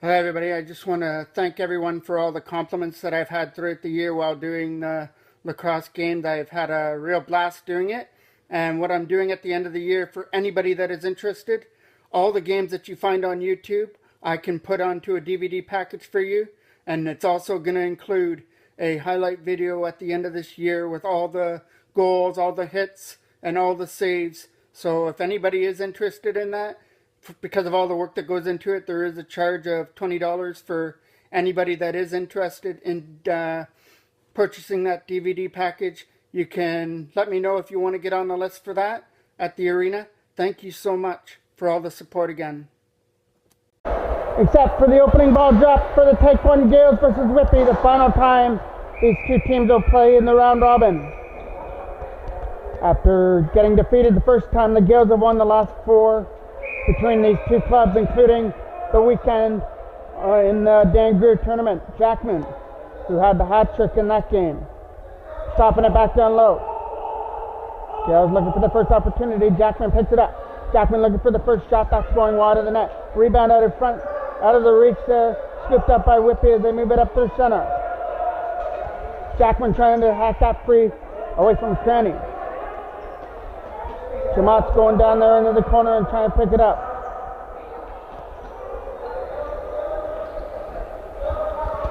Hi everybody, I just want to thank everyone for all the compliments that I've had throughout the year while doing the lacrosse games. I've had a real blast doing it, and what I'm doing at the end of the year for anybody that is interested, all the games that you find on YouTube I can put onto a DVD package for you, and it's also going to include a highlight video at the end of this year with all the goals, all the hits, and all the saves. So if anybody is interested in that, because of all the work that goes into it, there is a charge of $20 for anybody that is interested in purchasing that DVD package. You can let me know if you want to get on the list for that at the arena. Thank you so much for all the support again. Except for the opening ball drop for the Tyke 1 Gaels versus Whitby, the final time these two teams will play in the round robin. After getting defeated the first time, the Gaels have won the last four between these two clubs, including the weekend in the Dan Greer tournament. Jackman, who had the hat trick in that game, stopping it back down low. Gaels looking for the first opportunity. Jackman picks it up. Jackman looking for the first shot. That's going wide of the net. Rebound out of front, out of the reach there. Scooped up by Whitby as they move it up through center. Jackman trying to hack that free away from Cranny. Jamat's going down there into the corner and trying to pick it up.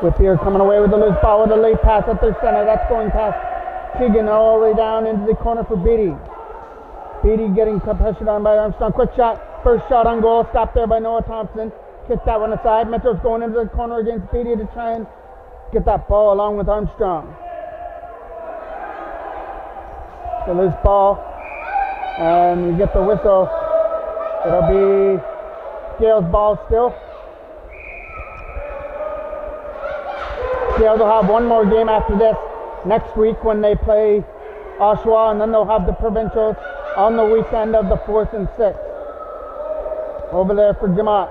Whitby are coming away with the loose ball with a late pass at their center. That's going past Keegan all the way down into the corner for Beatty. Beatty getting pressured on by Armstrong. Quick shot. First shot on goal. Stopped there by Noah Thompson. Kicked that one aside. Metro's going into the corner against Beatty to try and get that ball along with Armstrong. The loose ball. And you get the whistle. It'll be Gaels' ball still. Gaels will have one more game after this next week when they play Oshawa, and then they'll have the provincials on the weekend of the 4th and 6th. Over there for Jamat.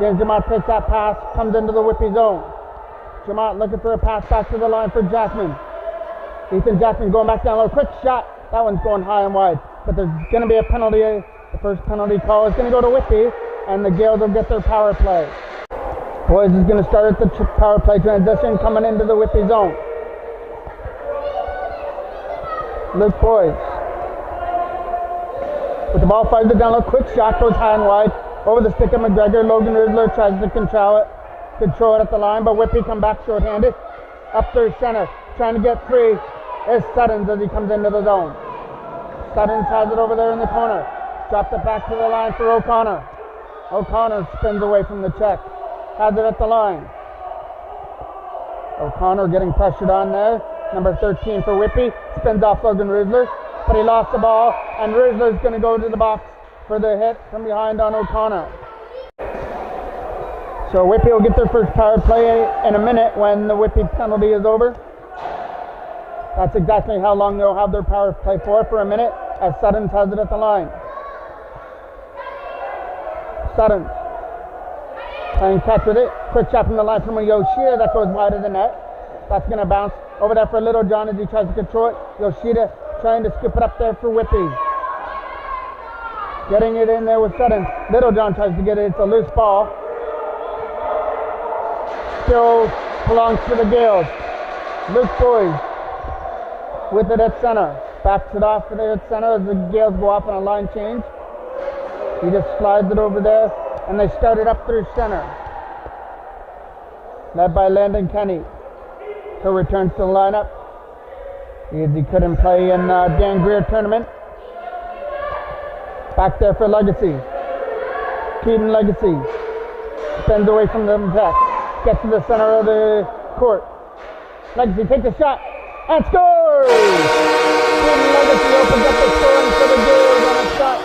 James Jamat takes that pass, comes into the Whitby zone. Jamat looking for a pass back to the line for Jackman. Ethan Jackman going back down low. Quick shot. That one's going high and wide, but there's going to be a penalty. The first penalty call is going to go to Whitby, and the Gaels will get their power play. Boys is going to start at the power play transition coming into the Whitby zone. Luke Boys with the ball, fires it down low. Quick shot goes high and wide over the stick of McGregor. Logan Riddler tries to control it at the line, but Whitby come back short-handed. Up through center, trying to get free is Suttons as he comes into the zone. Suttons has it over there in the corner. Dropped it back to the line for O'Connor. O'Connor spins away from the check. Has it at the line. O'Connor getting pressured on there. Number 13 for Whitby. Spins off Logan Riddler, but he lost the ball, and Riddler's going to go to the box for the hit from behind on O'Connor. So Whitby will get their first power play in a minute when the Whitby penalty is over. That's exactly how long they'll have their power play for a minute, as Suttons has it at the line. Suttons playing catch with it. Quick shot from the line from Yoshida that goes wide of the net. That's going to bounce over there for Little John as he tries to control it. Yoshida trying to scoop it up there for Whitby. Getting it in there with Suttons. Little John tries to get it. It's a loose ball. Still belongs to the Gaels. Luke Boys with it at center. Backs it off there at center as the Gaels go off on a line change. He just slides it over there, and they start it up through center. Led by Landon Kenny, who returns to the lineup. He couldn't play in Dan Greer tournament. Back there for Legacy. Keaton Legacy spins away from the back. Gets to the center of the court. Legacy takes a shot and scores! Keaton Legacy opens up the scoring for the Gaels on a shot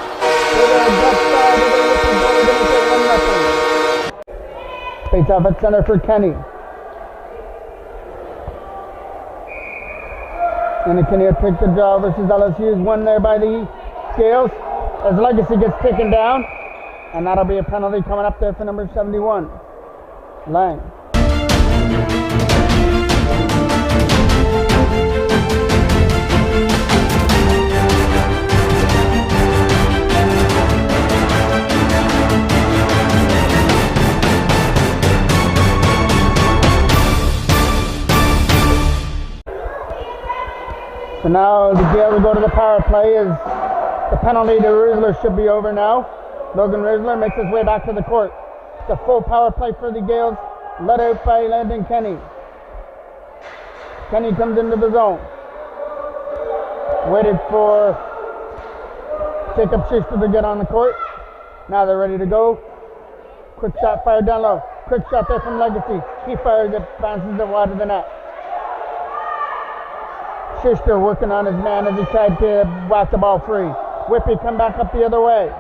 with a left side of the Whitby goal, going to take 1-0. Face off at center for Kenny. And Kenny will take the draw versus LSU's won there by the Gaels as Legacy gets taken down, and that'll be a penalty coming up there for number 71, Lang. So now the Gaels will go to the power play as the penalty to Rizzler should be over now. Logan Rizzler makes his way back to the court. It's a full power play for the Gaels, led out by Landon Kenny. Kenny comes into the zone. Waited for Jacob Schuster to get on the court. Now they're ready to go. Quick shot fired down low. Quick shot there from Legacy. He fires it, bounces it wide of the net. Schuster working on his man as he tried to whack the ball free. Whitby come back up the other way.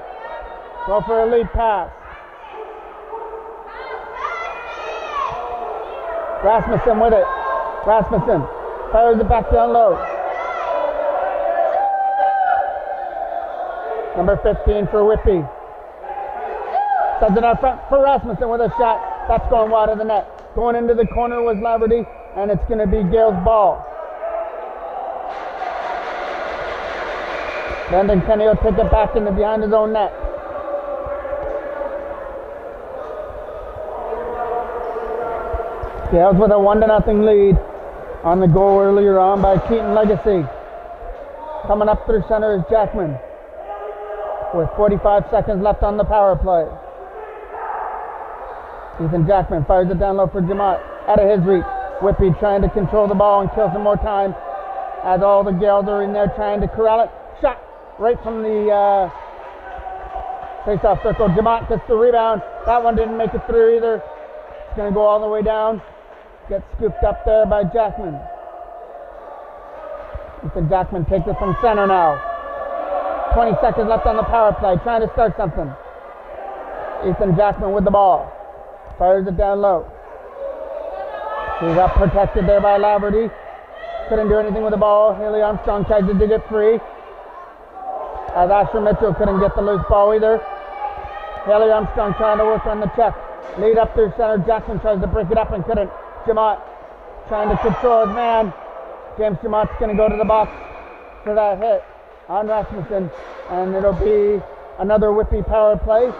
Go for a lead pass. Rasmussen with it. Rasmussen fires it back down low. Number 15 for Whitby. Sends it out front for Rasmussen with a shot. That's going wide of the net. Going into the corner was Laverty, and it's going to be Gaels' ball. Landon Kenny will take it back into behind his own net. Gaels with a 1-0 lead on the goal earlier on by Keaton Legacy. Coming up through center is Jackman with 45 seconds left on the power play. Ethan Jackman fires it down low for Jamot. Out of his reach. Whitby trying to control the ball and kill some more time as all the Gaels are in there trying to corral it. Shot right from the face-off circle. Jamot gets the rebound. That one didn't make it through either. It's going to go all the way down. Gets scooped up there by Jackman. Ethan Jackman takes it from center now. 20 seconds left on the power play. Trying to start something. Ethan Jackman with the ball. Fires it down low. He got protected there by Laverty. Couldn't do anything with the ball. Haley Armstrong tries to dig it free. As Asher Mitchell couldn't get the loose ball either. Haley Armstrong trying to work on the check. Lead up through center. Jackson tries to break it up and couldn't. Jamot trying to control his man. James Jamot's going to go to the box for that hit on Rasmussen. And it'll be another Whitby power play.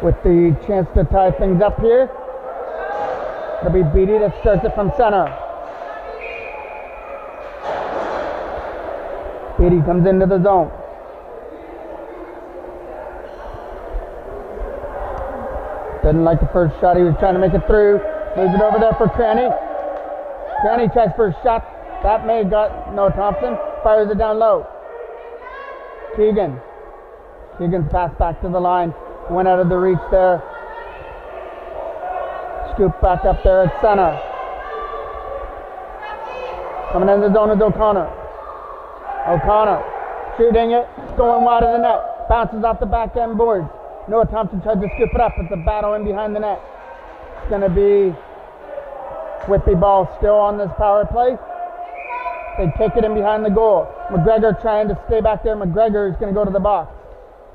With the chance to tie things up here. It'll be Beatty that starts it from center. Beatty comes into the zone. Didn't like the first shot. He was trying to make it through. Moves it over there for Cranny. Cranny tries for a shot. That may have got Noah Thompson. Fires it down low. Keegan. Keegan's pass back to the line. Went out of the reach there. Scoop back up there at center. Coming in the zone is O'Connor. O'Connor shooting it. Going wide of the net. Bounces off the back end boards. Noah Thompson tried to scoop it up. It's a battle in behind the net. It's going to be Whitby ball still on this power play. They take it in behind the goal. McGregor trying to stay back there. McGregor is going to go to the box.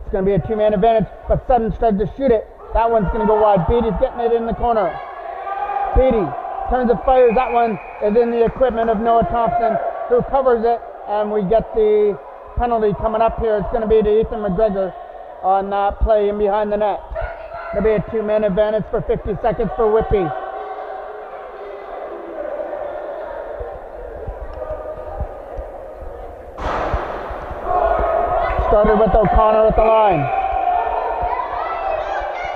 It's going to be a two-man advantage, but Sutton's tried to shoot it. That one's going to go wide. Beatty's getting it in the corner. Beatty turns and fires. That one is in the equipment of Noah Thompson, who covers it, and we get the penalty coming up here. It's going to be to Ethan McGregor on that play in behind the net. It'll be a two-man advantage for 50 seconds for Whitby. Started with O'Connor at the line.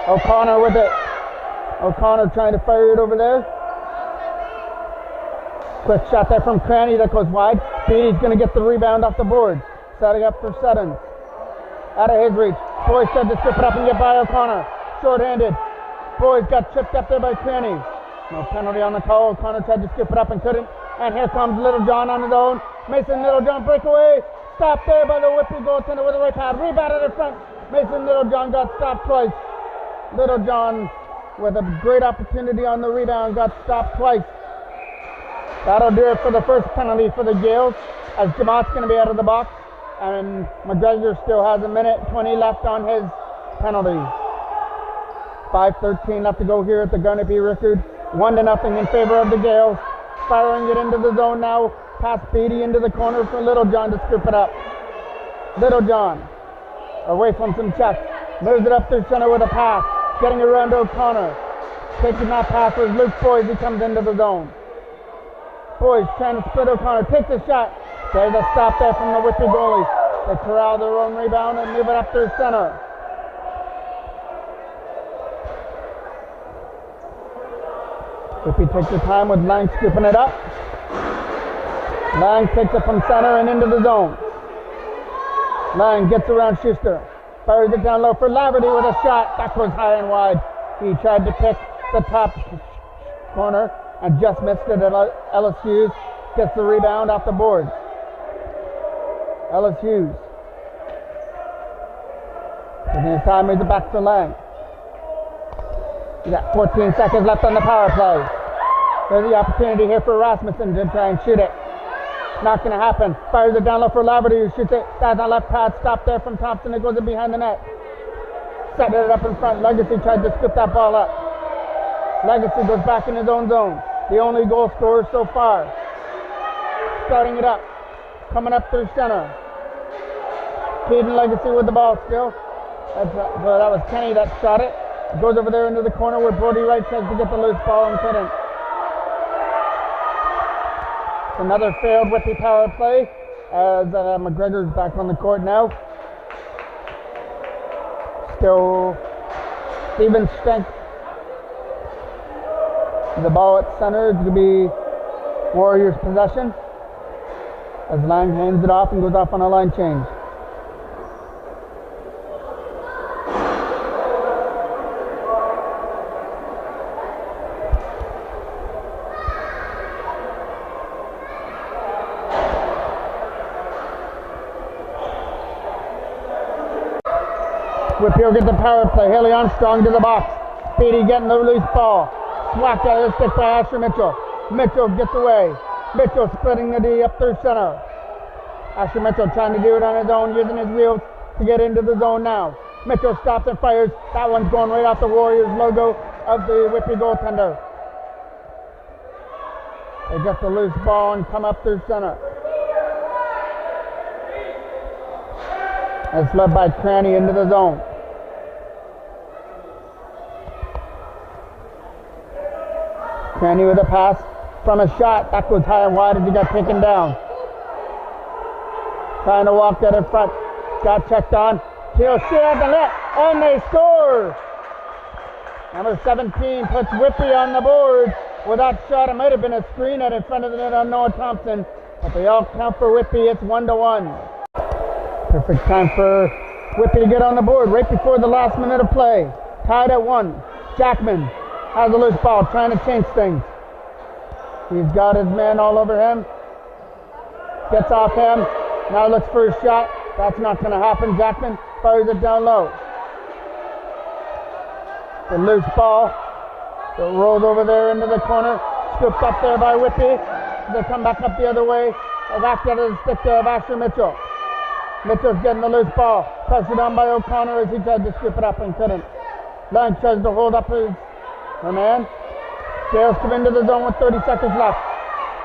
O'Connor with it. O'Connor trying to fire it over there. Quick shot there from Cranny that goes wide. Beatty's going to get the rebound off the board. Setting up for Sutton. Out of his reach. Boys tried to strip it up and get by O'Connor. Short-handed. Boys got tripped up there by Cranny. No penalty on the call. O'Connor tried to strip it up and couldn't. And here comes Littlejohn on his own. Mason Littlejohn breakaway. Stopped there by the Whitby goaltender with a right pad. Rebounded in front. Mason Littlejohn got stopped twice. Littlejohn with a great opportunity on the rebound got stopped twice. That'll do it for the first penalty for the Gaels, as Jamot's going to be out of the box, and McGregor still has 1:20 left on his penalty. 5:13 left to go here at the Garnet record. 1-0 in favor of the Gaels. Firing it into the zone now. Pass Beatty into the corner for Littlejohn to scoop it up. Littlejohn away from some checks. Moves it up through center with a pass. Getting around O'Connor. Taking that pass with Luke Boyd, he comes into the zone. Boyd trying to split O'Connor, takes a shot. There's a stop there from the Whitby goalie. They corral their own rebound and move it up through center. Whitby takes the time with Lang scooping it up. Lang takes it from center and into the zone. Lang gets around Schuster. Fires it down low for Laverty with a shot. That goes high and wide. He tried to pick the top corner and just missed it. Ellis Hughes gets the rebound off the board. Ellis Hughes. Taking his time, moves it back to Lang. We got 14 seconds left on the power play. There's the opportunity here for Rasmussen to try and shoot it. Not going to happen. Fires it down low for Laverty, who shoots it. That's on left pad. Stop there from Thompson. It goes in behind the net. Set it up in front. Legacy tried to scoop that ball up. Legacy goes back in his own zone. The only goal scorer so far. Starting it up. Coming up through center. Caden Legacy with the ball still. That was Kenny that shot it. Goes over there into the corner where Brody Wright tries to get the loose ball and couldn't. Another failed Whitby power play as McGregor's back on the court now. Still Steven Stank. The ball at center is going to be Warriors possession as Lang hands it off and goes off on a line change. Whitby will get the power play. Haley Armstrong to the box. Beatty getting the loose ball. Whacked out of the stick by Asher Mitchell. Mitchell gets away. Mitchell splitting the D up through center. Asher Mitchell trying to do it on his own, using his wheels to get into the zone now. Mitchell stops and fires. That one's going right off the Warriors logo of the Whitby goaltender. They get the loose ball and come up through center. It's led by Cranny into the zone. Cranny with a pass from a shot. That goes high and wide as he got taken down. Trying to walk that in front. Got checked on. He'll shoot at the net. And they score! Number 17 puts Whitby on the board with that shot. It might have been a screen out in front of the net on Noah Thompson. But they all count for Whitby. It's 1-1. Perfect time for Whitby to get on the board right before the last minute of play. Tied at 1. Jackman has a loose ball, trying to change things. He's got his man all over him. Gets off him. Now looks for his shot. That's not going to happen. Jackman fires it down low. The loose ball. It rolls over there into the corner. Scooped up there by Whitby. They come back up the other way. Whacked out of the stick there of Asher Mitchell. Mitchell's getting the loose ball. Pressured on by O'Connor as he tried to scoop it up and couldn't. Lang tries to hold up his man. Gaels come into the zone with 30 seconds left.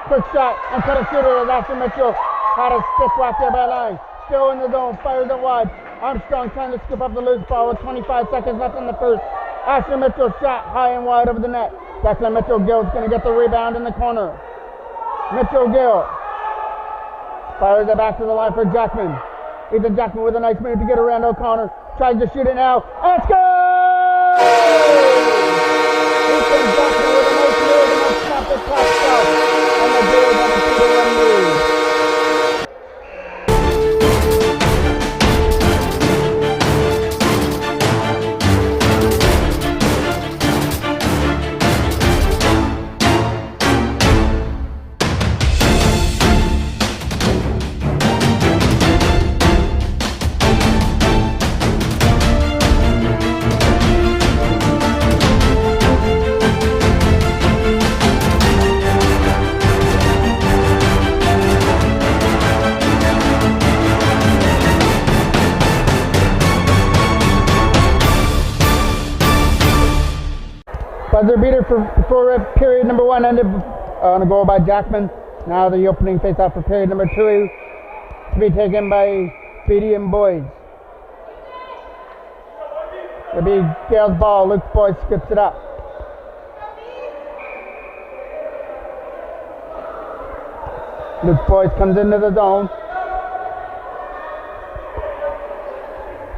Quick shot and cut a shooter as Asher Mitchell had a stick whacked there by Lang. Still in the zone, fires it wide. Armstrong trying to scoop up the loose ball with 25 seconds left in the first. Asher Mitchell shot high and wide over the net. Declan Mitchell-Gill's going to get the rebound in the corner. Mitchell-Gill fires it back to the line for Jackman. Ethan Jackman with a nice move to get around O'Connor. Tries to shoot it now. And it's good! Ethan Jackman with a nice move and a snap it past south. And the Gaels have a 2-1 lead. Buzzer beater for period number 1 ended on a goal by Jackman. Now the opening face-off for period number 2 to be taken by Beatty and Boyd. It'll be Gaels' ball. Luke Boyd skips it up. Luke Boyce comes into the zone.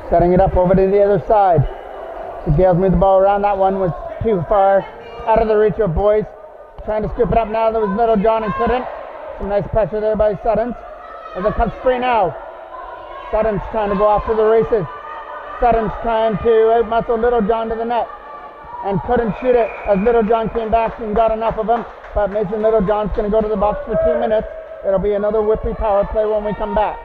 Setting it up over to the other side. The Gaels move the ball around. That one was too far out of the reach of Boyce. Trying to scoop it up now. There was Little John and couldn't. Some nice pressure there by Suttons. As it comes free now. Suttons trying to go off for the races. Suttons trying to outmuscle Little John to the net. And couldn't shoot it as Little John came back and got enough of him. But Mason Little John's going to go to the box for 2 minutes. It'll be another Whitby power play when we come back.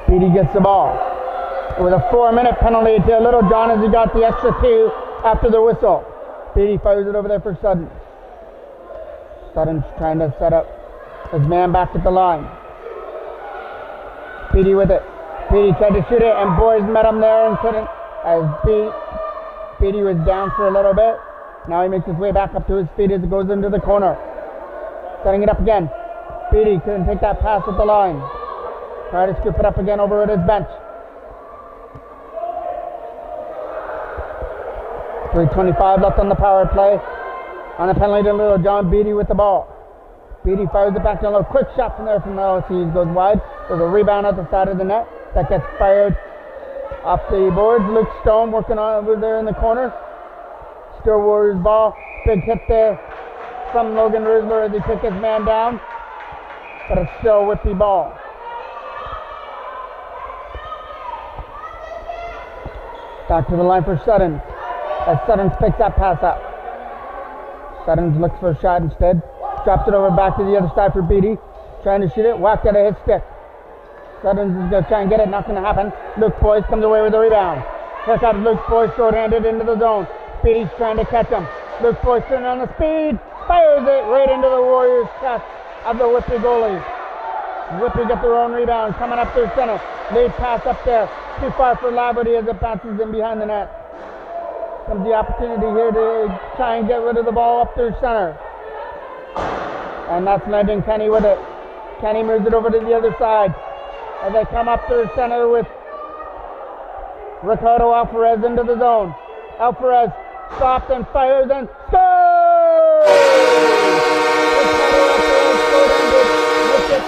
Beatty gets the ball. It was a 4-minute penalty to Little John as he got the extra 2 after the whistle. Beatty fires it over there for Suttons. Suttons trying to set up his man back at the line. Beatty with it. Beatty tried to shoot it and Boyce met him there and couldn't. As Beatty was down for a little bit. Now he makes his way back up to his feet as it goes into the corner. Setting it up again. Beatty couldn't take that pass at the line. Try to scoop it up again over at his bench. 3:25 left on the power play. On the penalty to Little John, Beatty with the ball. Beatty fires it back down low. Quick shot from there from the LSU. Goes wide. There's a rebound at the side of the net. That gets fired off the boards. Luke Stone working on over there in the corner. Still Warriors ball. Big hit there from Logan Risler as he took his man down. But it's still Whitby ball. Back to the line for Suttons. As Suttons picks that pass up. Suttons looks for a shot instead. Drops it over back to the other side for Beatty. Trying to shoot it. Whacked out of his stick. Suttons is going to try and get it. Not going to happen. Luke Boyce comes away with the rebound. Here comes Luke Boyce short-handed into the zone. Beatty's trying to catch him. Luke Boyce turning on the speed. Fires it right into the Warriors' chest of the Whitby goalie. Whitby get their own rebound. Coming up their center. Lead pass up there. Too far for Laverty as it bounces in behind the net. Comes the opportunity here to try and get rid of the ball up their center. And that's Lyndon Kenny with it. Kenny moves it over to the other side. As they come up their center with Ricardo Alvarez into the zone. Alvarez stops and fires and scores! Ricardo Alvarez scored with it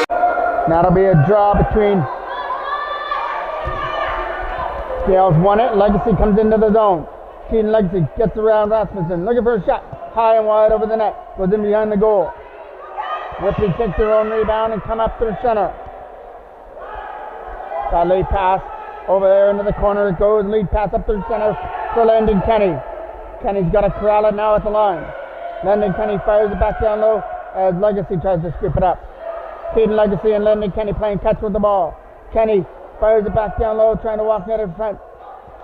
3-1. That'll be a draw between Gaels won it. Legacy comes into the zone. Keaton Legacy gets around Rasmussen. Looking for a shot. High and wide over the net. Goes in behind the goal. Whitby takes their own rebound and come up their center. That lead pass over there into the corner. It goes. Lead pass up their center for Lyndon Kenny. Kenny's got to corral it now at the line. Lyndon Kenny fires it back down low as Legacy tries to scoop it up. Keaton Legacy and Lyndon Kenny playing catch with the ball. Kenny fires it back down low, trying to walk net in front.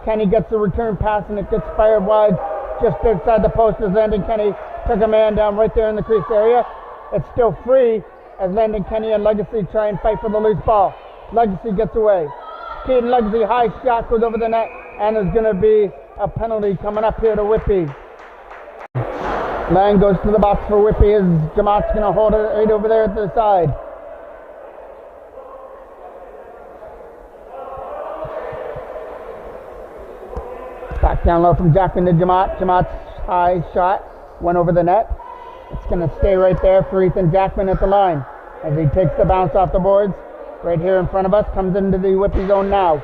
Kenny gets the return pass and it gets fired wide just outside the post as Lyndon Kenny took a man down right there in the crease area. It's still free as Lyndon Kenny and Legacy try and fight for the loose ball. Legacy gets away. Keaton Legacy, high shot goes over the net, and there's going to be a penalty coming up here to Whitby. Lang goes to the box for Whitby as Jamat's going to hold it right over there at the side. Back down low from Jackman to Jamat. Jamat's high shot went over the net. It's going to stay right there for Ethan Jackman at the line as he takes the bounce off the boards. Right here in front of us, comes into the Whitby zone now.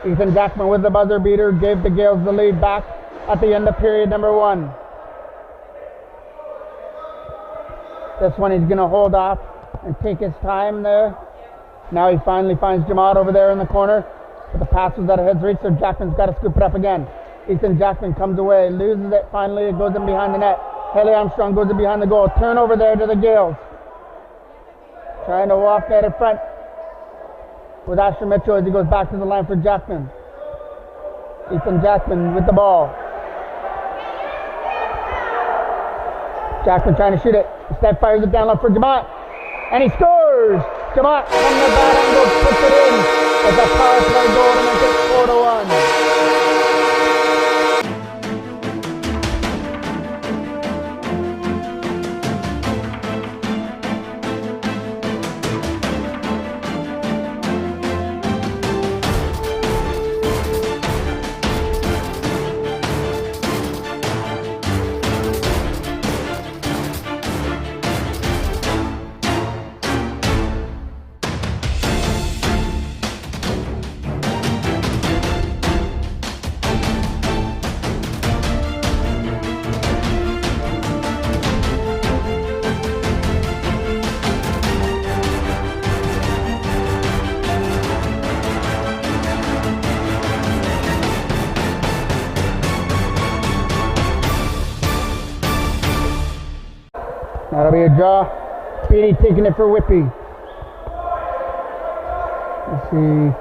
Ethan Jackman with the buzzer beater gave the Gaels the lead back at the end of period number 1. This one he's going to hold off and take his time there. Now he finally finds Jamat over there in the corner. But the pass was out of his reach, so Jackman's got to scoop it up again. Ethan Jackman comes away, loses it finally. It goes in behind the net. Haley Armstrong goes in behind the goal. Turnover there to the Gaels. Trying to walk out in front with Asher Mitchell as he goes back to the line for Jackman. Ethan Jackman with the ball. Jackman trying to shoot it. Instead fires it down low for Jamat. And he scores! Jamat from the bad angle puts it in. It's a power play goal to make it 4-1. a draw. Beatty taking it for Whitby. Let's see.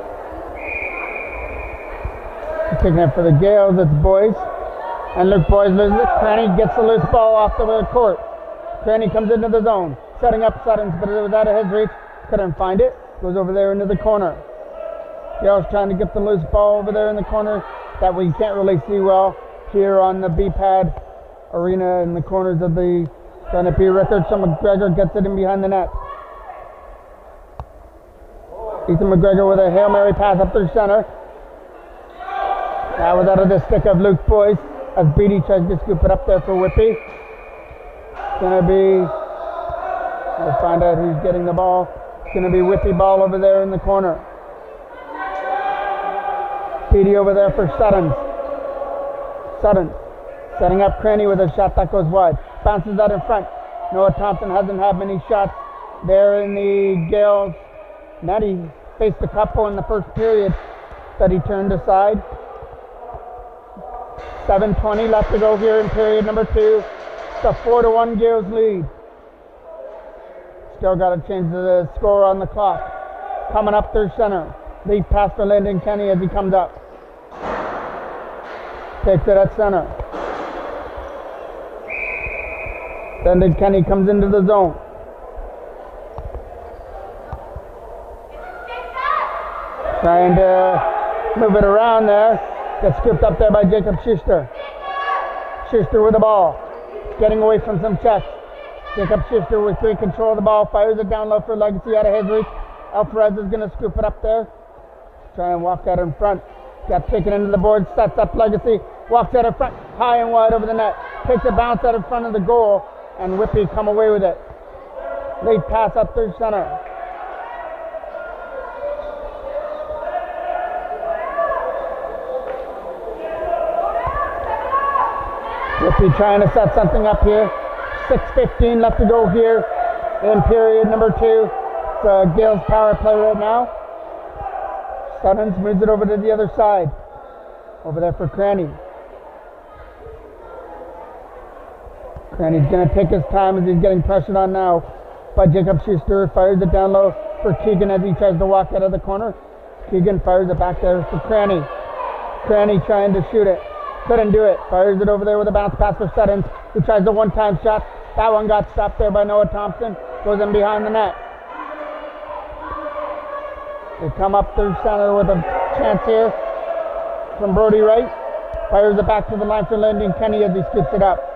Taking it for the Gaels, it's Boys. And Luke Boys loses it. Cranny gets the loose ball off the court. Cranny comes into the zone. Setting up Suttons, but it was out of his reach. Couldn't find it. Goes over there into the corner. Gaels trying to get the loose ball over there in the corner that we can't really see well here on the B-pad arena in the corners of the trying to be record. So McGregor gets it in behind the net. Ethan McGregor with a Hail Mary pass up through center. That was out of the stick of Luke Boyce as Beatty tries to scoop it up there for Whitby. It's going to be, we'll find out who's getting the ball. It's going to be Whitby ball over there in the corner. Beatty over there for Suttons. Suttons setting up Cranny with a shot that goes wide. Bounces out in front. Noah Thompson hasn't had many shots there in the Gaels. Net he faced a couple in the first period that he turned aside. 7:20 left to go here in period number 2. It's a 4-1 Gaels lead. Still got to change the score on the clock. Coming up through center. Lead pass for Lyndon Kenny as he comes up. Takes it at center. Lyndon Kenny comes into the zone. Trying to move it around there. Gets scooped up there by Jacob Schuster. Schuster with the ball. Getting away from some checks. Jacob Schuster with great control of the ball. Fires it down low for Legacy out of his reach. Alvarez is going to scoop it up there. Try and walk out in front. Got taken into the board. Sets up Legacy. Walks out in front. High and wide over the net. Takes a bounce out in front of the goal. And Whitby come away with it. Late pass up through center. Whitby trying to set something up here. 6:15 left to go here in period number 2. It's Gaels power play right now. Suttons moves it over to the other side. Over there for Cranny. Cranny's going to take his time as he's getting pressured on now by Jacob Schuster. Fires it down low for Keegan as he tries to walk out of the corner. Keegan fires it back there for Cranny. Cranny trying to shoot it. Couldn't do it. Fires it over there with a bounce pass for Suttons, who tries the one-time shot. That one got stopped there by Noah Thompson. Goes in behind the net. They come up through center with a chance here from Brody Wright. Fires it back to the line for Lyndon Kenny as he scoops it up.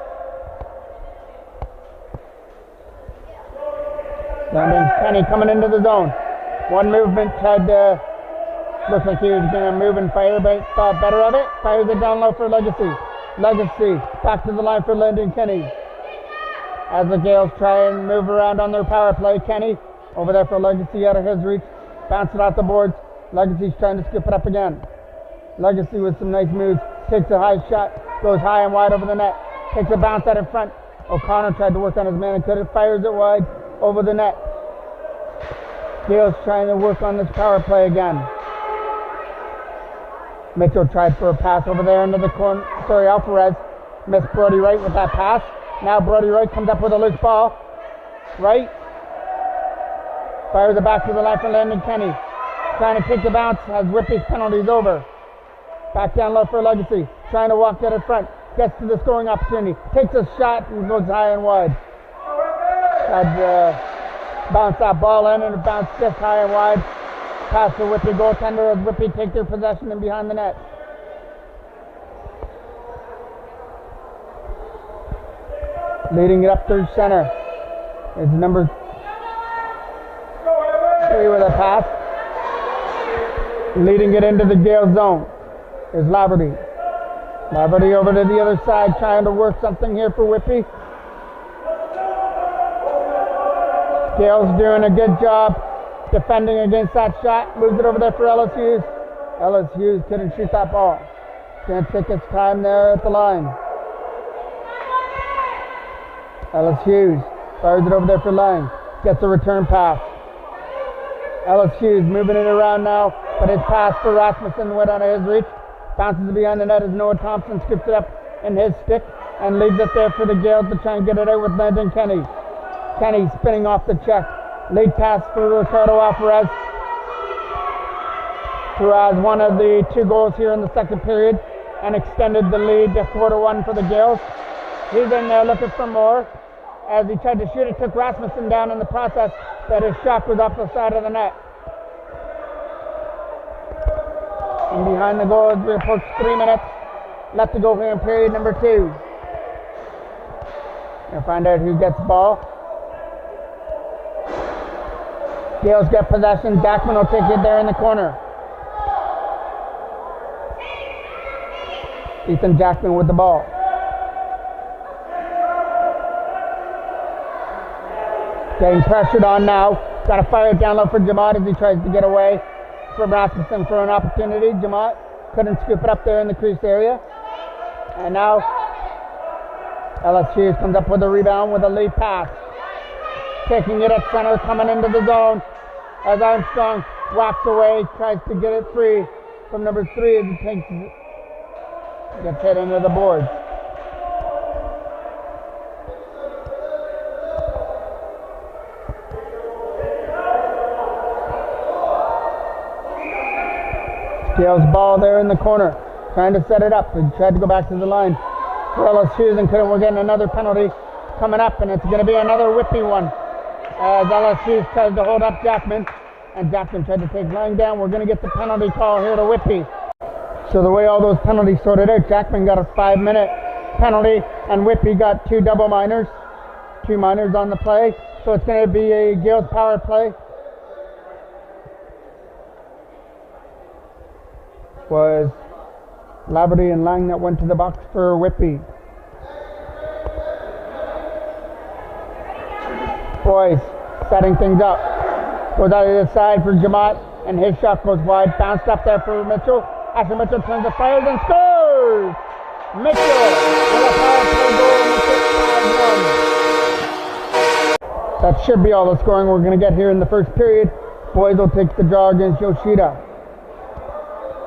Lyndon Kenny coming into the zone. One movement, tried to, looks like he was going to move and fire, but thought better of it. Fires it down low for Legacy. Legacy back to the line for Lyndon Kenny. As the Gaels try and move around on their power play, Kenny over there for Legacy out of his reach. Bounce it off the boards. Legacy's trying to skip it up again. Legacy with some nice moves. Takes a high shot. Goes high and wide over the net. Takes a bounce out in front. O'Connor tried to work on his man and couldn't. Fires it wide over the net. Gaels trying to work on this power play again. Mitchell tried for a pass over there into the corner. Sorry, Alvarez missed Brody Wright with that pass. Now Brody Wright comes up with a loose ball. Wright fires it back to the line for Lyndon Kenny. Trying to take the bounce as Whitby's penalty is over. Back down low for Legacy. Trying to walk out in front. Gets to the scoring opportunity. Takes a shot and goes high and wide. Had bounced that ball in and it bounced just high and wide. Pass to Whitby goaltender as Whitby take their possession and behind the net. Leading it up through center is number 3 with a pass. Leading it into the Gale zone is Laverty. Laverty over to the other side trying to work something here for Whitby. Gale's doing a good job defending against that shot. Moves it over there for Ellis Hughes. Ellis Hughes couldn't shoot that ball. Can't take its time there at the line. Ellis Hughes fires it over there for Lang. Gets a return pass. Ellis Hughes moving it around now, but his pass for Rasmussen went out of his reach. Bounces behind the net as Noah Thompson scoops it up in his stick and leaves it there for the Gaels to try and get it out with Lyndon Kenny. Kenny spinning off the check. Late pass for Ricardo Alvarez. Who has one of the 2 goals here in the second period and extended the lead to 4-1 for the Gaels. He's in there looking for more. As he tried to shoot, it took Rasmussen down in the process, but his shot was off the side of the net. And behind the goal, we approach 3 minutes left to go here in period number 2. We'll find out who gets the ball. Gaels get possession. Jackman will take it there in the corner. Ethan Jackman with the ball. Getting pressured on now. Got to fire it down low for Jamot as he tries to get away from Rasmussen for an opportunity. Jamot couldn't scoop it up there in the crease area. And now Ellis Hughes comes up with a rebound with a lead pass. Taking it at center, coming into the zone. As Armstrong whacks away, tries to get it free from number 3 as he gets hit into the boards. Gaels ball there in the corner, trying to set it up. He tried to go back to the line for Ellis Hughes and couldn't. We're getting another penalty coming up, and it's going to be another Whitby one. As Ellis Hughes tries to hold up Jackman, and Jackman tried to take line down. We're going to get the penalty call here to Whitby. So the way all those penalties sorted out, Jackman got a 5-minute penalty, and Whitby got 2 double minors, 2 minors on the play. So it's going to be a Gaels power play. Was Laverty and Lang that went to the box for Whitby. Boys setting things up. Goes out to the side for Jamot, and his shot goes wide. Bounced up there for Mitchell. Asher Mitchell turns the fires and scores! Mitchell with a power play goal, makes it 5-1. That should be all the scoring we're going to get here in the first period. Boys will take the draw against Yoshida.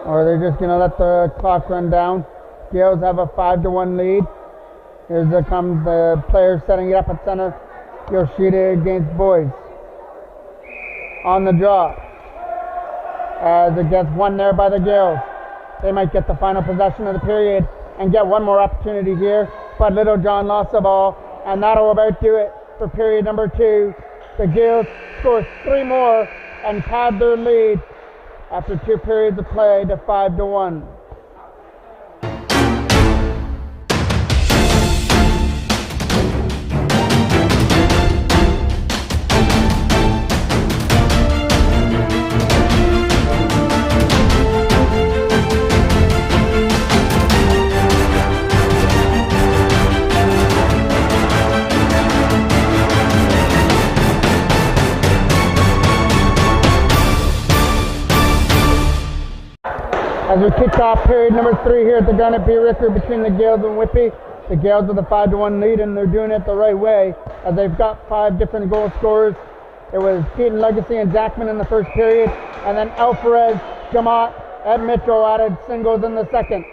Or they're just going to let the clock run down. Gaels have a 5-1 lead. Here comes the players setting it up at center. Yoshida against Boys. On the draw. As it gets won there by the Gaels. They might get the final possession of the period and get one more opportunity here. But Little John lost the ball, and that'll about do it for period number 2. The Gaels score 3 more and pad their lead after 2 periods of play to 5-1. As we kick off period number 3 here at the Garnet B. Ricker between the Gaels and Whitby. The Gaels with a 5-1 lead, and they're doing it the right way as they've got 5 different goal scorers. It was Keaton Legacy and Jackman in the first period, and then Alvarez, Jamot, and Mitchell added singles in the second.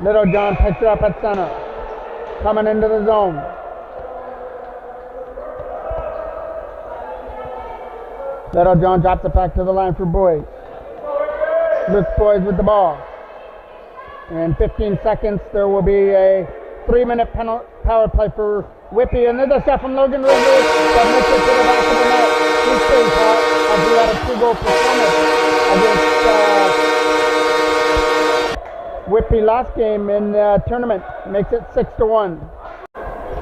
Little John picks it up at center, coming into the zone. Little John drops it back to the line for Boys. Luke Boys with the ball. In 15 seconds, there will be a 3-minute power play for Whitby. And there's a shot from Logan Ridley that makes it to the back of the net. He stays hot as he had a 2-goal performance against Whitby last game in the tournament. Makes it 6-1.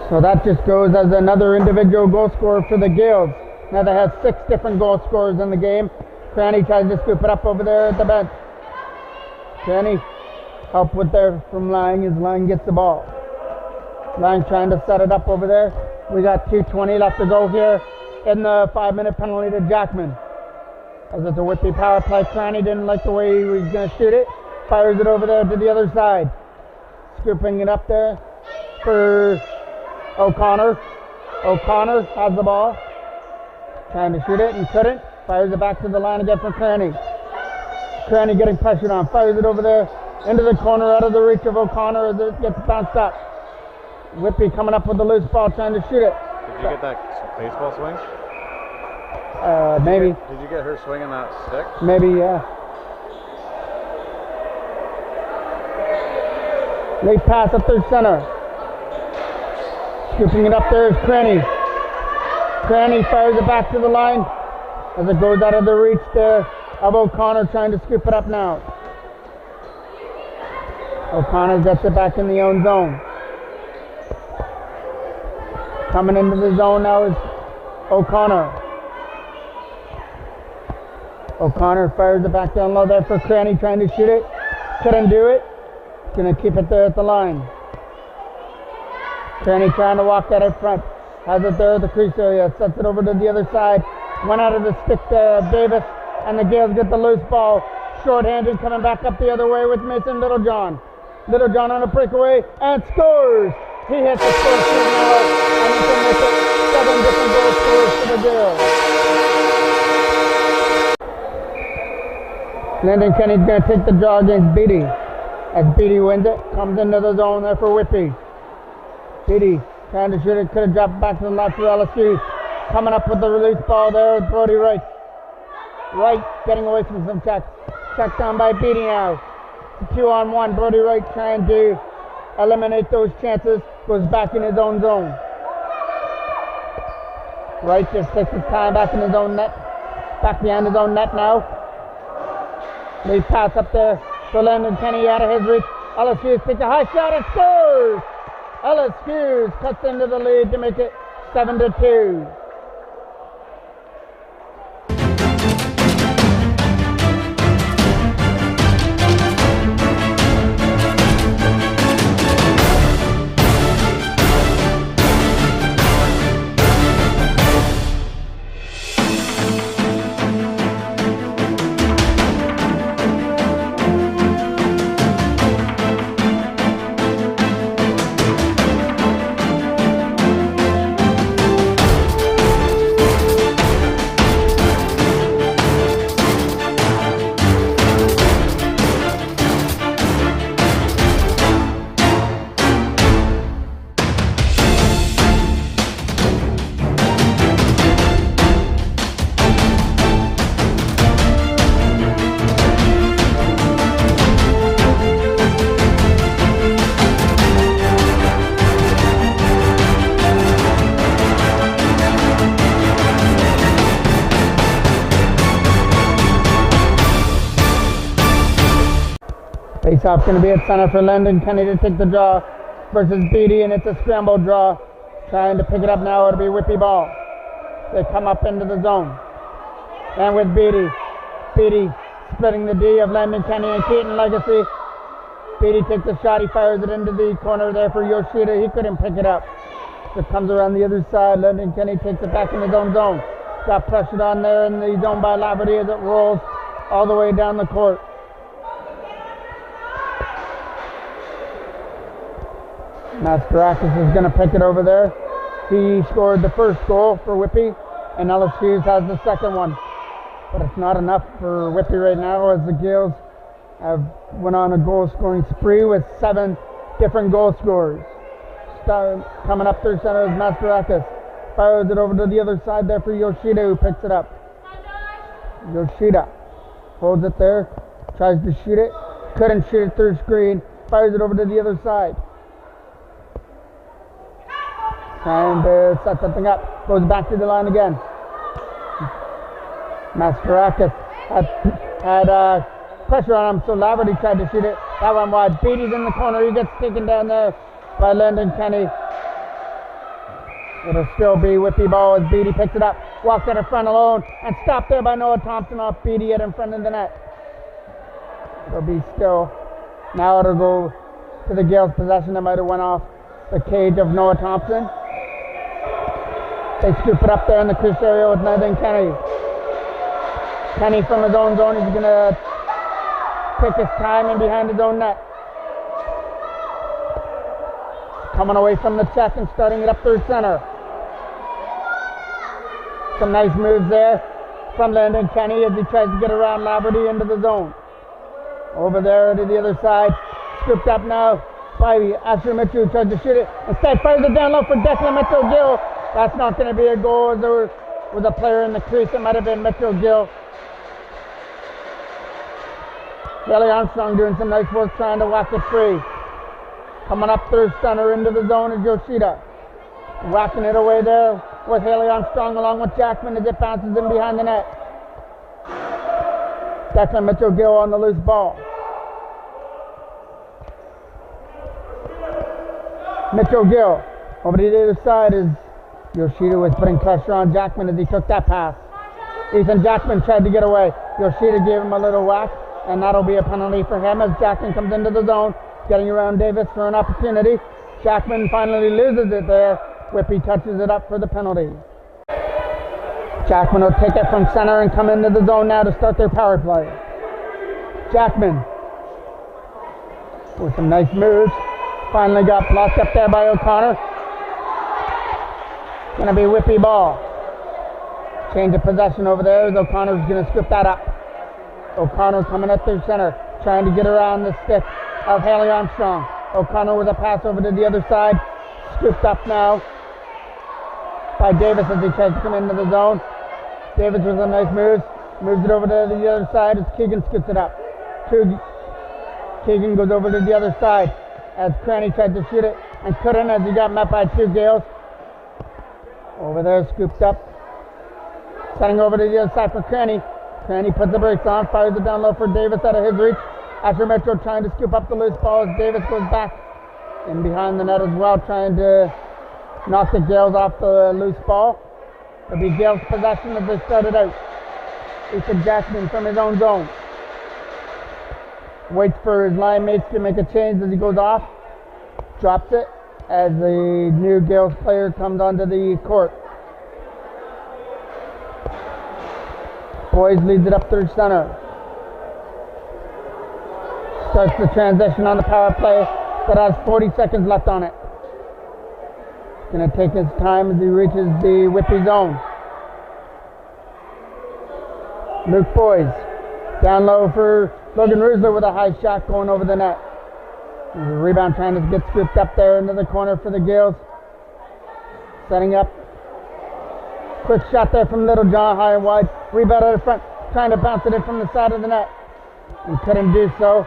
So that just goes as another individual goal scorer for the Gaels. Now they have 6 different goal scorers in the game. Cranny tries to scoop it up over there at the bench. Cranny help with there from Lang as Lang gets the ball. Lang trying to set it up over there. We got 2:20 left to go here in the 5-minute penalty to Jackman. As it's a Whitby power play, Cranny didn't like the way he was going to shoot it. Fires it over there to the other side. Scooping it up there for O'Connor. O'Connor has the ball. Trying to shoot it and couldn't. Fires it back to the line again for Cranny. Cranny getting pressured on. Fires it over there into the corner out of the reach of O'Connor as it gets bounced up. Whitby coming up with the loose ball, trying to shoot it. Did you get that baseball swing? Maybe. Did you get her swinging that stick? Maybe, yeah. Late pass up through center. Scooping it up there is Cranny. Cranny fires it back to the line as it goes out of the reach there of O'Connor, trying to scoop it up now. O'Connor gets it back in the own zone. Coming into the zone now is O'Connor. O'Connor fires it back down low there for Cranny, trying to shoot it. Couldn't do it. Gonna keep it there at the line. Cranny trying to walk that in front. Has it there at the crease area. Sets it over to the other side. Went out of the stick there, Davis. And the Gaels get the loose ball. Short-handed coming back up the other way with Mason Littlejohn. Littlejohn on a breakaway and scores. He hits the score sheet now. And he can make it 7 different goal scores for the Gaels. Landon Kenny's going to take the draw against Beatty. As Beatty wins it, comes into the zone there for Whitby. Beatty trying to shoot it, could have dropped back to the left for LSU. Coming up with the release ball there with Brody Wright. Wright getting away from some checks. Checked down by Beatty now. It's a 2-on-1. Brody Wright trying to eliminate those chances. Goes back in his own zone. Wright just takes his time back in his own net. Back behind his own net now. They pass up there. So Landon Kenny out of his reach. Ellis Hughes takes a high shot and scores! Ellis Hughes cuts into the lead to make it 7-2. Faceoff going to be at center for Landon Kenny to take the draw versus Beatty, and it's a scramble draw. Trying to pick it up now, it'll be Whitby ball. They come up into the zone. And with Beatty. Beatty splitting the D of Landon Kenny and Keaton Legacy. Beatty takes a shot, he fires it into the corner there for Yoshida. He couldn't pick it up. It comes around the other side. Landon Kenny takes it back in his own zone. Got pressured on there in the zone by Laverty as it rolls all the way down the court. Masterakis is going to pick it over there. He scored the first goal for Whitby, and Ellis Hughes has the second one. But it's not enough for Whitby right now, as the Gaels have went on a goal scoring spree with 7 different goal scorers. Coming up through center is Masterakis. Fires it over to the other side there for Yoshida, who picks it up. Yoshida holds it there, tries to shoot it, couldn't shoot it through screen, fires it over to the other side. Trying to set something up, goes back to the line again. Masterakis had pressure on him, so Laverty tried to shoot it. That one wide. Beatty's in the corner, he gets taken down there by Landon Kenny. It'll still be Whitby ball as Beatty picks it up, walks out in front alone, and stopped there by Noah Thompson off Beatty yet in front of the net. It'll be still. Now it'll go to the Gaels' possession. That might have went off the cage of Noah Thompson. They scoop it up there in the crease area with Landon Kenny. Kenny from his own zone, he's going to take his time in behind his own net. Coming away from the check and starting it up through center. Some nice moves there from Landon Kenny as he tries to get around Laverty into the zone. Over there to the other side. Scooped up now Whitby, Asher Mitchell tries to shoot it. Instead, fires it down low for Declan Mitchell-Gill. That's not going to be a goal. There was a player in the crease. It might have been Mitchell-Gill. Haley Armstrong doing some nice work trying to whack it free. Coming up through center into the zone is Yoshida. Whacking it away there with Haley Armstrong along with Jackman as it bounces in behind the net. Declan Mitchell-Gill on the loose ball. Mitchell-Gill over to the other side as Yoshida was putting pressure on Jackman as he took that pass. Ethan Jackman tried to get away. Yoshida gave him a little whack, and that'll be a penalty for him as Jackman comes into the zone, getting around Davis for an opportunity. Jackman finally loses it there. Whitby touches it up for the penalty. Jackman will take it from center and come into the zone now to start their power play. Jackman with some nice moves. Finally got blocked up there by O'Connor. Going to be Whitby ball. Change of possession over there as O'Connor's going to scoop that up. O'Connor coming up through center, trying to get around the stick of Haley Armstrong. O'Connor with a pass over to the other side. Scooped up now by Davis as he tries to come into the zone. Davis with some nice moves. Moves it over to the other side as Keegan scoops it up. Keegan goes over to the other side as Cranny tried to shoot it and couldn't as he got met by two Gaels. Over there, scooped up. Setting over to the other side for Cranny. Cranny puts the brakes on, fires it down low for Davis out of his reach. Asher Mitchell trying to scoop up the loose ball as Davis goes back in behind the net as well, trying to knock the Gaels off the loose ball. It'll be Gaels' possession as they started out. Ethan Jackman from his own zone. Waits for his line mates to make a change as he goes off. Drops it as the new Gaels player comes onto the court. Boys leads it up through center. Starts the transition on the power play that has 40 seconds left on it. Going to take his time as he reaches the Whitby zone. Luke Boys down low for Logan Rusler with a high shot going over the net. There's a rebound trying to get scooped up there into the corner for the Gaels. Setting up. Quick shot there from Little John, high and wide. Rebound out of front, trying to bounce it in from the side of the net. He couldn't do so.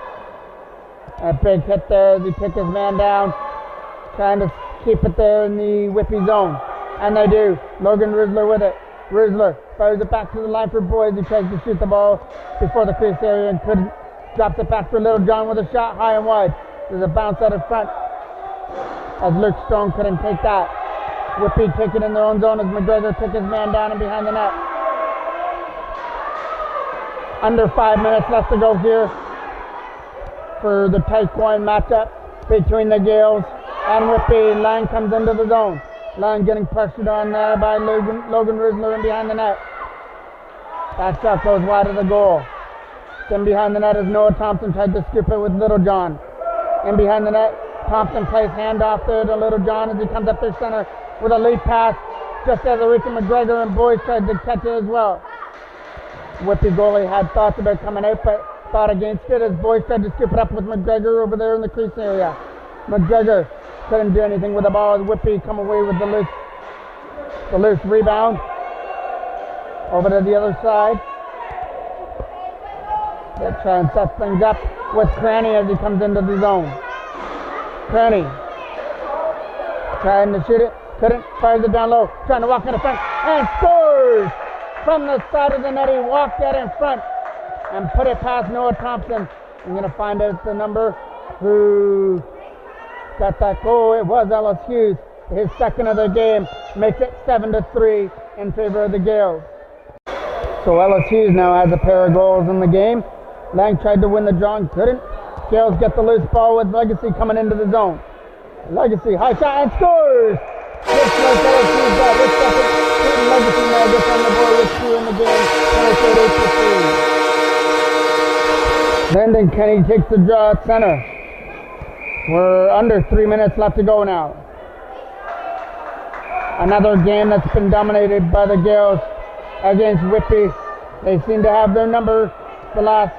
A big hit there as he picked his man down. Trying to keep it there in the Whitby zone. And they do. Logan Rusler with it. Rusler fires it back to the line for Boys. He tries to shoot the ball before the crease area and couldn't. Drops it back for Little John with a shot high and wide. There's a bounce out of front as Luke Stone couldn't take that. Whitby take it in their own zone as McGregor took his man down and behind the net. Under 5 minutes left to go here for the Tyke matchup between the Gaels and Whitby. Lang comes into the zone. Lang getting pressured on there by Logan Rusler in behind the net. That shot goes wide of the goal. Then behind the net is Noah Thompson, tried to scoop it with Little John. In behind the net, Thompson plays handoff there to Little John as he comes up their center with a lead pass. Just as a Ricky McGregor and Boys tried to catch it as well. Whitby goalie had thoughts about coming out, but thought against it as Boys tried to scoop it up with McGregor over there in the crease area. McGregor couldn't do anything with the ball as Whitby come away with the loose rebound. Over to the other side. They try and set things up with Cranny as he comes into the zone. Cranny trying to shoot it, couldn't, fires it down low, trying to walk in the front, and scores! From the side of the net, he walked that in front and put it past Noah Thompson. I'm going to find out the number who got that goal. It was Ellis Hughes. His second of the game makes it 7-3 in favor of the Gaels. So Ellis Hughes now has a pair of goals in the game. Lang tried to win the draw and couldn't. Gaels get the loose ball with Legacy coming into the zone. Legacy, high shot, and scores! Looks like Ellis Hughes got his second. Legacy now gets on the board with 2 in the game. 8-3. Landon Kenny takes the draw at center. We're under 3 minutes left to go now. Another game that's been dominated by the Gaels against Whitby. They seem to have their number the last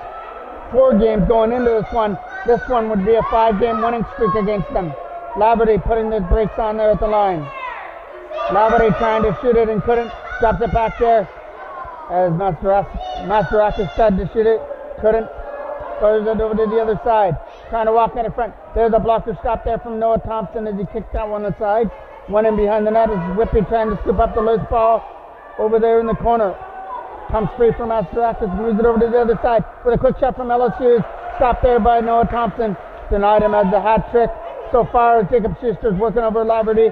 4 games going into this one. This one would be a 5-game winning streak against them. Laverty putting the brakes on there at the line. Laverty trying to shoot it and couldn't. Drops it back there. As Masterakis tried to shoot it. Couldn't. Throws it over to the other side. Trying to walk in the front. There's a blocker stop there from Noah Thompson as he kicked that one aside. Went in behind the net as Whitby trying to scoop up the loose ball over there in the corner. Comes free from Masterakis, moves it over to the other side with a quick shot from LSU. Stopped there by Noah Thompson. Denied him as the hat trick. So far, Jacob Schuster's working over Laverty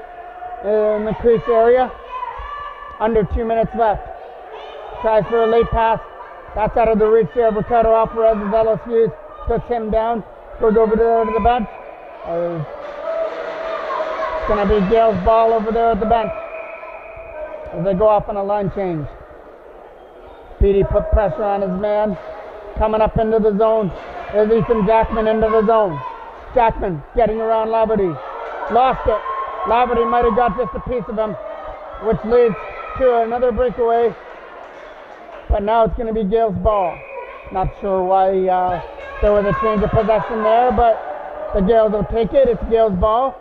in the crease area. Under 2 minutes left. Tries for a late pass. That's out of the reach there of Ricardo Alvarez as LSU puts him down. Goes over to the bench. It's going to be Gaels' ball over there at the bench as they go off on a line change. Speedy put pressure on his man. Coming up into the zone. There's Ethan Jackman into the zone. Jackman getting around Laverty. Lost it. Laverty might have got just a piece of him, which leads to another breakaway. But now it's going to be Gaels' ball. Not sure why there was a change of possession there, but the Gaels will take it. It's Gaels' ball.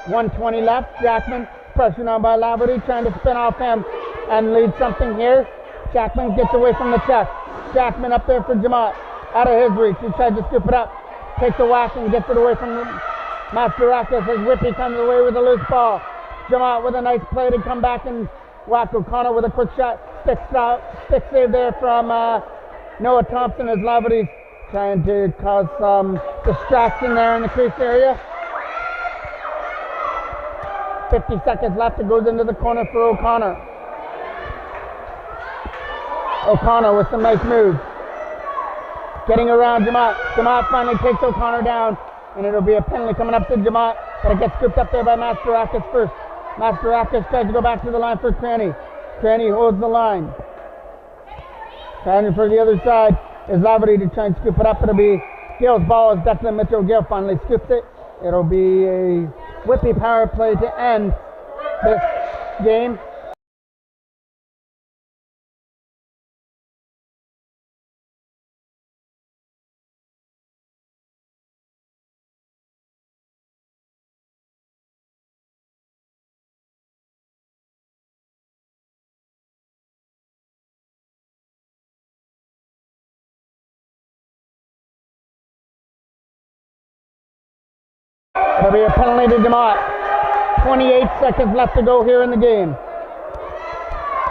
1:20 left. Jackman pressured on by Laverty, trying to spin off him and lead something here. Jackman gets away from the check. Jackman up there for Jamot. Out of his reach. He tries to scoop it up. Takes a whack and gets it away from Masterakis as Whitby comes away with a loose ball. Jamot with a nice play to come back and whack O'Connor with a quick shot. Stick save there from Noah Thompson as Laverty's trying to cause some distraction there in the crease area. 50 seconds left. It goes into the corner for O'Connor. O'Connor with some nice moves. Getting around Jamot. Jamot finally takes O'Connor down. And it'll be a penalty coming up to Jamot. But it gets scooped up there by Masterakis first. Masterakis tries to go back to the line for Cranny. Cranny holds the line. Trying for the other side is Laverty to try and scoop it up. It'll be Gaels' ball as Declan Mitchell-Gale finally scoops it. It'll be a Whitby power play to end this game. It'll be a penalty to Jamot. 28 seconds left to go here in the game.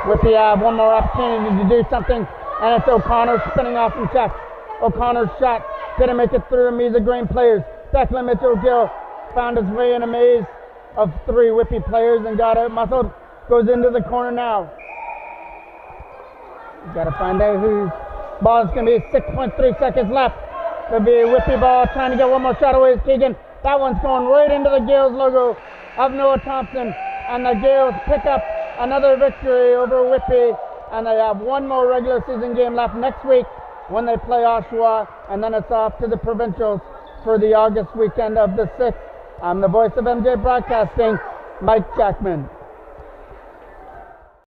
Whitby have one more opportunity to do something, and it's O'Connor spinning off from check. O'Connor's shot didn't make it through Mesa Grain players. Declan Mitchell-Gill found his way in a maze of 3 Whitby players and got out muscled. Goes into the corner now. Got to find out whose ball is going to be. 6.3 seconds left. There'll be a Whitby ball trying to get one more shot away. Keegan. That one's going right into the Gaels logo of Noah Thompson. And the Gaels pick up another victory over Whitby. And they have one more regular season game left next week when they play Oshawa. And then it's off to the provincials for the August weekend of the 6th. I'm the voice of MJ Broadcasting, Mike Jackman.